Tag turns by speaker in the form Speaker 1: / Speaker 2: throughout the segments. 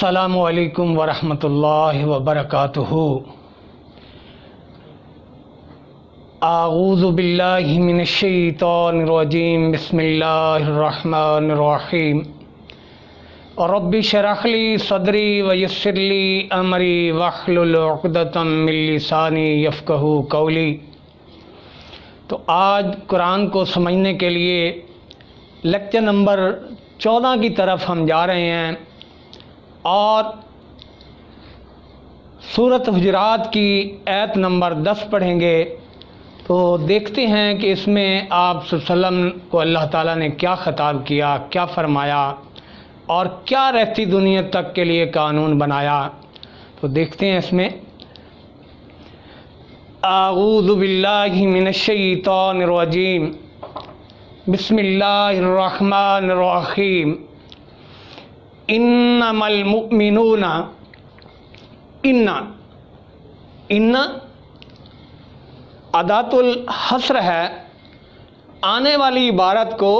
Speaker 1: السلام علیکم ورحمۃ اللہ وبرکاتہ۔ اعوذ باللہ من الشیطان الرجیم، بسم اللہ الرحمن الرحیم۔ رب اشرح لی صدری ویسر لی امری واحلل عقدۃ من لسانی یفقہوا قولی۔ تو آج قرآن کو سمجھنے کے لیے لیکچر نمبر 14 کی طرف ہم جا رہے ہیں اور سورۃ حجرات کی آیت نمبر 10 پڑھیں گے۔ تو دیکھتے ہیں کہ اس میں آپ صلی اللہ علیہ وسلم کو اللہ تعالیٰ نے کیا خطاب کیا، کیا فرمایا اور کیا رہتی دنیا تک کے لیے قانون بنایا۔ تو دیکھتے ہیں اس میں، اعوذ باللہ من الشیطان الرجیم، بسم اللہ الرحمن الرحیم۔ انما المؤمنون، ان اداۃ الحصر ہے، آنے والی عبارت کو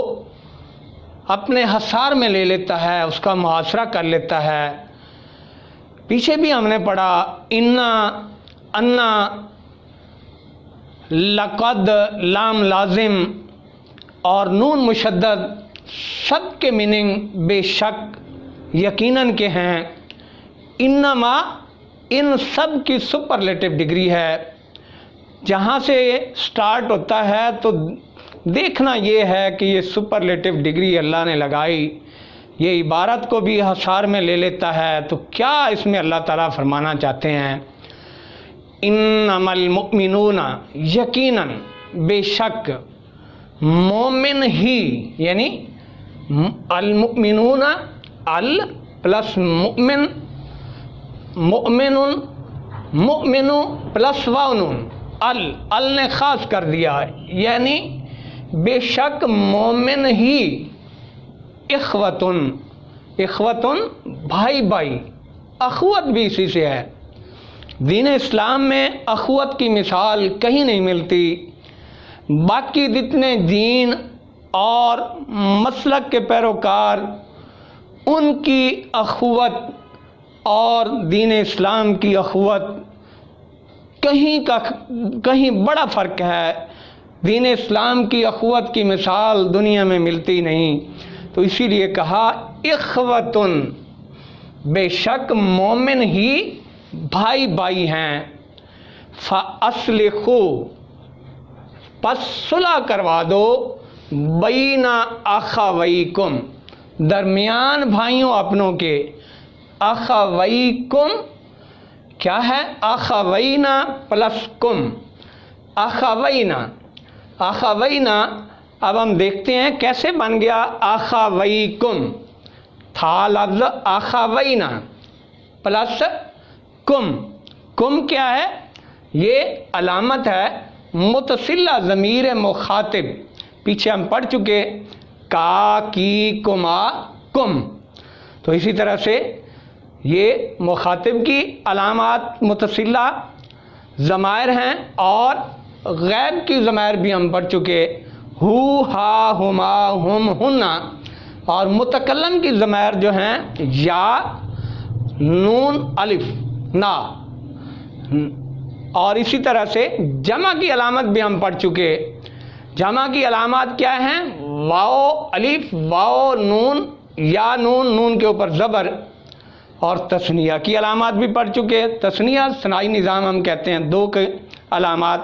Speaker 1: اپنے حصار میں لے لیتا ہے، اس کا محاصرہ کر لیتا ہے۔ پیچھے بھی ہم نے پڑھا انا لقد، لام لازم اور نون مشدد، سب کے میننگ بے شک یقیناً کے ہیں۔ انما، ان سب کی سپرلیٹو ڈگری ہے۔ جہاں سے سٹارٹ ہوتا ہے تو دیکھنا یہ ہے کہ یہ سپرلیٹو ڈگری اللہ نے لگائی، یہ عبارت کو بھی حصار میں لے لیتا ہے۔ تو کیا اس میں اللہ تعالیٰ فرمانا چاہتے ہیں؟ انما المؤمنون، یقیناً بے شک مومن ہی، یعنی المؤمنون، ال پلس مؤمن، مؤمن، مؤمن پلس واؤن، ال نے خاص کر دیا، یعنی بے شک مومن ہی، اخوتن، اخوتن بھائی بھائی، اخوت بھی اسی سے ہے۔ دین اسلام میں اخوت کی مثال کہیں نہیں ملتی۔ باقی جتنے دین اور مسلک کے پیروکار، ان کی اخوت اور دین اسلام کی اخوت کہیں بڑا فرق ہے۔ دین اسلام کی اخوت کی مثال دنیا میں ملتی نہیں۔ تو اسی لیے کہا اخوتن، بے شک مومن ہی بھائی بھائی ہیں۔ فَأَصْلِحُوا، پس صلح کروا دو، بین اخویکم، درمیان بھائیوں اپنوں کے۔ اخویکم کیا ہے؟ اخوینا پلس کم، اخوینا، اخوینا۔ اب ہم دیکھتے ہیں کیسے بن گیا اخویکم، تھا لفظ اخوینا پلس کم۔ کم کیا ہے؟ یہ علامت ہے متصلہ ضمیر مخاطب، پیچھے ہم پڑھ چکے، کا، کی، کما، کم۔ تو اسی طرح سے یہ مخاطب کی علامات متصلہ ضمائر ہیں، اور غیب کی ضمائر بھی ہم پڑھ چکے، ہو، ہا، ہما، ہم، ہننا۔ اور متکلم کی ضمائر جو ہیں یا، نون، الف، نا۔ اور اسی طرح سے جمع کی علامت بھی ہم پڑھ چکے۔ جمع کی علامات کیا ہیں؟ واو، الف، واو، نون، یا نون، نون کے اوپر زبر۔ اور تثنیہ کی علامات بھی پڑھ چکے۔ تثنیہ ثنائی نظام ہم کہتے ہیں، دو کے علامات،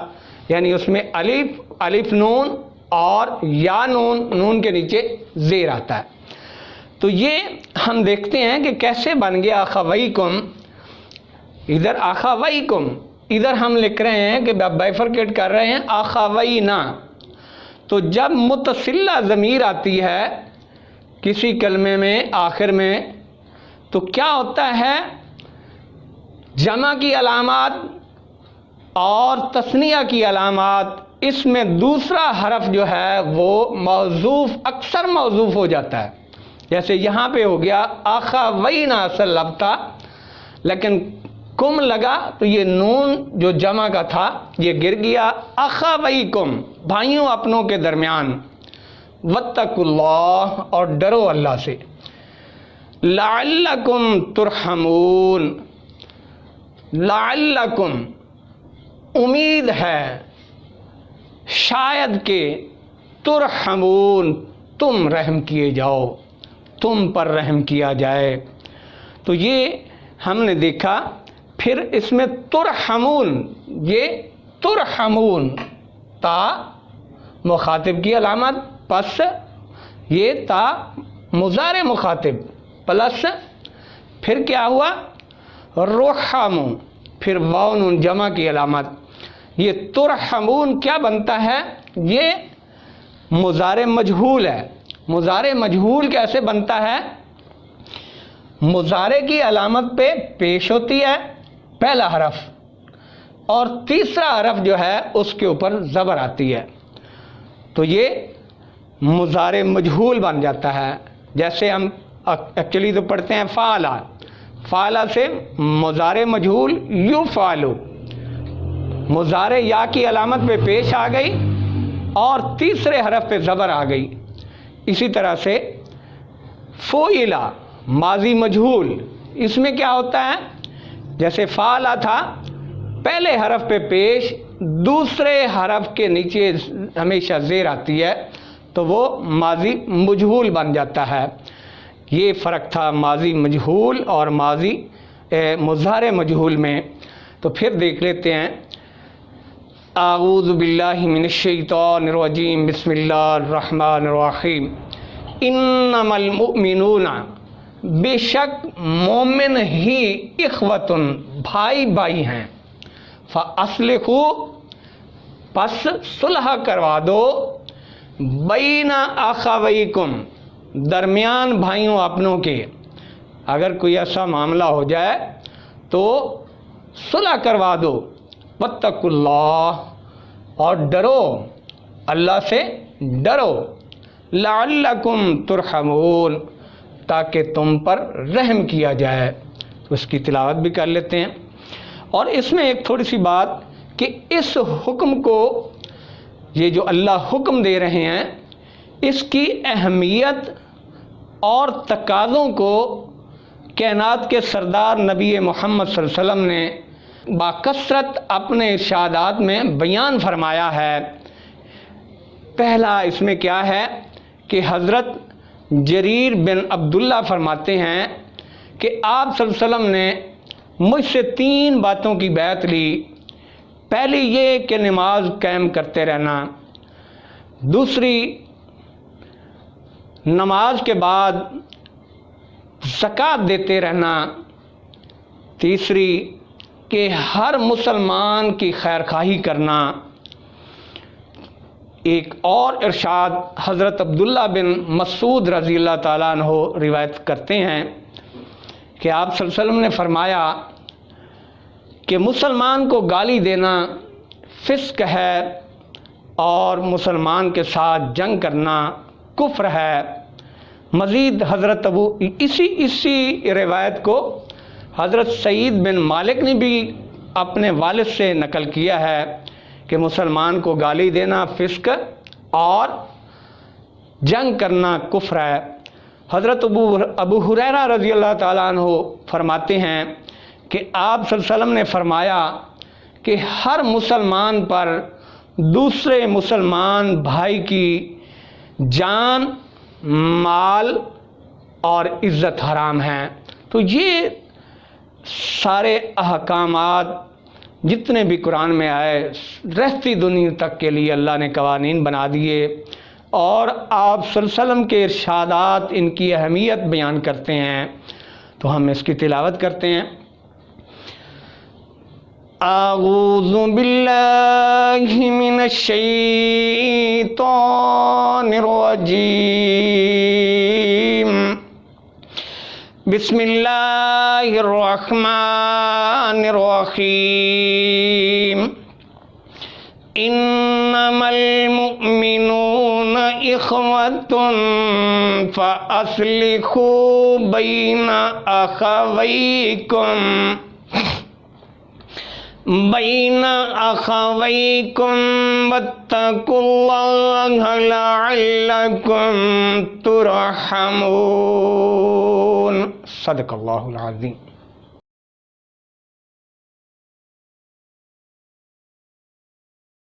Speaker 1: یعنی اس میں الف، الف نون اور یا نون، نون کے نیچے زیر آتا ہے۔ تو یہ ہم دیکھتے ہیں کہ کیسے بن گیا اخویکم۔ ادھر اخویکم، ادھر ہم لکھ رہے ہیں کہ بائفرکیٹ کر رہے ہیں اخوینا۔ تو جب متصلہ ضمیر آتی ہے کسی کلمے میں آخر میں، تو کیا ہوتا ہے؟ جمع کی علامات اور تثنیہ کی علامات، اس میں دوسرا حرف جو ہے وہ موظوف، اکثر موظوف ہو جاتا ہے۔ جیسے یہاں پہ ہو گیا اخوینا، اصل لفظ تھا، لیکن کم لگا تو یہ نون جو جمع کا تھا یہ گر گیا۔ اخویکم، بھائیوں اپنوں کے درمیان۔ واتقوا اللہ، اور ڈرو اللہ سے۔ لعلکم ترحمون، لعلکم امید ہے، شاید کہ ترحمون تم رحم کیے جاؤ، تم پر رحم کیا جائے۔ تو یہ ہم نے دیکھا۔ پھر اس میں ترحمون، یہ ترحمون تا مخاطب کی علامت، پس یہ تا مضارع مخاطب پلس پھر کیا ہوا رحم، پھر واو نون جمع کی علامت۔ یہ ترحمون کیا بنتا ہے؟ یہ مضارع مجہول ہے۔ مضارع مجہول کیسے بنتا ہے؟ مضارع کی علامت پہ پیش ہوتی ہے پہلا حرف، اور تیسرا حرف جو ہے اس کے اوپر زبر آتی ہے، تو یہ مضارع مجہول بن جاتا ہے۔ جیسے ہم ایکچولی تو پڑھتے ہیں فعلا، فعلا سے مضارع مجہول یفعلو، مضارع یا کی علامت پہ پیش آ گئی اور تیسرے حرف پہ زبر آ گئی۔ اسی طرح سے فعلا ماضی مجہول، اس میں کیا ہوتا ہے؟ جیسے فعلا تھا، پہلے حرف پہ پیش، دوسرے حرف کے نیچے ہمیشہ زیر آتی ہے، تو وہ ماضی مجہول بن جاتا ہے۔ یہ فرق تھا ماضی مجہول اور ماضی مضارع مجہول میں۔ تو پھر دیکھ لیتے ہیں، اعوذ باللہ من الشیطان الرجیم، بسم اللہ الرحمن الرحیم۔ انما المؤمنون، بے شک مومن ہی، اخوتن بھائی بھائی ہیں، فاصلحوا پس صلح کروا دو، بین اخویکم درمیان بھائیوں اپنوں کے۔ اگر کوئی ایسا معاملہ ہو جائے تو صلح کروا دو، واتقوا اللہ اور ڈرو، اللہ سے ڈرو، لعلکم ترحمون تاکہ تم پر رحم کیا جائے۔ تو اس کی تلاوت بھی کر لیتے ہیں۔ اور اس میں ایک تھوڑی سی بات کہ اس حکم کو، یہ جو اللہ حکم دے رہے ہیں، اس کی اہمیت اور تقاضوں کو کائنات کے سردار نبی محمد صلی اللہ علیہ وسلم نے باکثرت اپنے ارشادات میں بیان فرمایا ہے۔ پہلا اس میں کیا ہے کہ حضرت جریر بن عبداللہ فرماتے ہیں کہ آپ صلی اللہ علیہ وسلم نے مجھ سے 3 باتوں کی بیعت لی۔ پہلی یہ کہ نماز قائم کرتے رہنا، دوسری نماز کے بعد زکوٰۃ دیتے رہنا، تیسری کہ ہر مسلمان کی خیر خواہی کرنا۔ ایک اور ارشاد حضرت عبداللہ بن مسعود رضی اللہ تعالیٰ عنہ روایت کرتے ہیں کہ آپ صلی اللہ علیہ وسلم نے فرمایا کہ مسلمان کو گالی دینا فسق ہے، اور مسلمان کے ساتھ جنگ کرنا کفر ہے۔ مزید حضرت اسی روایت کو حضرت سعید بن مالک نے بھی اپنے والد سے نقل کیا ہے کہ مسلمان کو گالی دینا فسق اور جنگ کرنا کفر ہے۔ حضرت ابو ہریرہ رضی اللہ تعالیٰ عنہ فرماتے ہیں کہ آپ صلی اللہ علیہ وسلم نے فرمایا کہ ہر مسلمان پر دوسرے مسلمان بھائی کی جان، مال اور عزت حرام ہیں۔ تو یہ سارے احکامات جتنے بھی قرآن میں آئے، رہتی دنیا تک کے لیے اللہ نے قوانین بنا دیے، اور آپ صلی اللہ علیہ وسلم کے ارشادات ان کی اہمیت بیان کرتے ہیں۔ تو ہم اس کی تلاوت کرتے ہیں۔ اعوذ باللہ من الشیطان الرجیم، بسم اللہ الرحمن الرحیم۔ انما المؤمنون اخوة فاصلحوا بین اخویکم واتقوا اللہ لعلکم ترحمون۔ صدق اللہ العظیم.